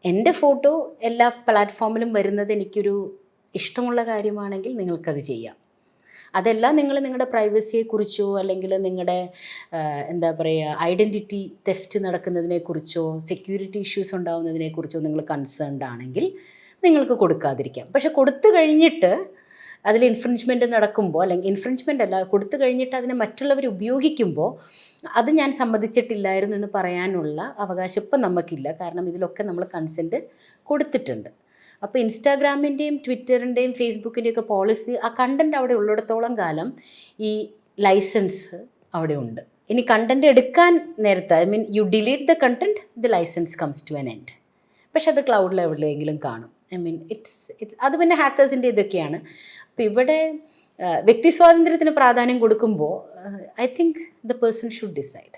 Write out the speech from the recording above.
എൻ്റെ ഫോട്ടോ എല്ലാ പ്ലാറ്റ്ഫോമിലും വരുന്നത് എനിക്കൊരു ഇഷ്ടമുള്ള കാര്യമാണെങ്കിൽ നിങ്ങൾക്കത് ചെയ്യാം. അതെല്ലാം നിങ്ങൾ നിങ്ങളുടെ പ്രൈവസിയെക്കുറിച്ചോ അല്ലെങ്കിൽ നിങ്ങളുടെ എന്താ പറയുക ഐഡൻറ്റിറ്റി തെഫ്റ്റ് നടക്കുന്നതിനെക്കുറിച്ചോ സെക്യൂരിറ്റി ഇഷ്യൂസ് ഉണ്ടാകുന്നതിനെക്കുറിച്ചോ നിങ്ങൾ കൺസേൺഡ് ആണെങ്കിൽ നിങ്ങൾക്ക് കൊടുക്കാതിരിക്കാം. പക്ഷെ കൊടുത്തു കഴിഞ്ഞിട്ട് അതിൽ ഇൻഫ്രിഞ്ച്മെൻറ്റ് നടക്കുമ്പോൾ, അല്ലെങ്കിൽ ഇൻഫ്രിഞ്ച്മെൻ്റ് അല്ല, കൊടുത്തു കഴിഞ്ഞിട്ട് അതിനെ മറ്റുള്ളവർ ഉപയോഗിക്കുമ്പോൾ അത് ഞാൻ സമ്മതിച്ചിട്ടില്ലായിരുന്നു എന്ന് പറയാനുള്ള അവകാശം ഇപ്പം നമുക്കില്ല. കാരണം ഇതിലൊക്കെ നമ്മൾ കൺസെൻറ്റ് കൊടുത്തിട്ടുണ്ട്. അപ്പോൾ ഇൻസ്റ്റാഗ്രാമിൻ്റെയും ട്വിറ്ററിൻ്റെയും ഫേസ്ബുക്കിൻ്റെയും ഒക്കെ പോളിസി, ആ കണ്ടൻറ്റ് അവിടെ ഉള്ളിടത്തോളം കാലം ഈ ലൈസൻസ് അവിടെ ഉണ്ട്. ഇനി കണ്ടൻറ്റ് എടുക്കാൻ നേരത്തെ, I mean you delete the content, the license comes to an end. പക്ഷെ അത് ക്ലൗഡിൽ എവിടെയെങ്കിലും കാണും. ഐ മീൻ ഇറ്റ്സ് അത് പിന്നെ ഹാക്കേഴ്സിൻ്റെ ഇതൊക്കെയാണ്. അപ്പോൾ ഇവിടെ വ്യക്തി സ്വാതന്ത്ര്യത്തിന് പ്രാധാന്യം കൊടുക്കുമ്പോൾ I think the person should decide.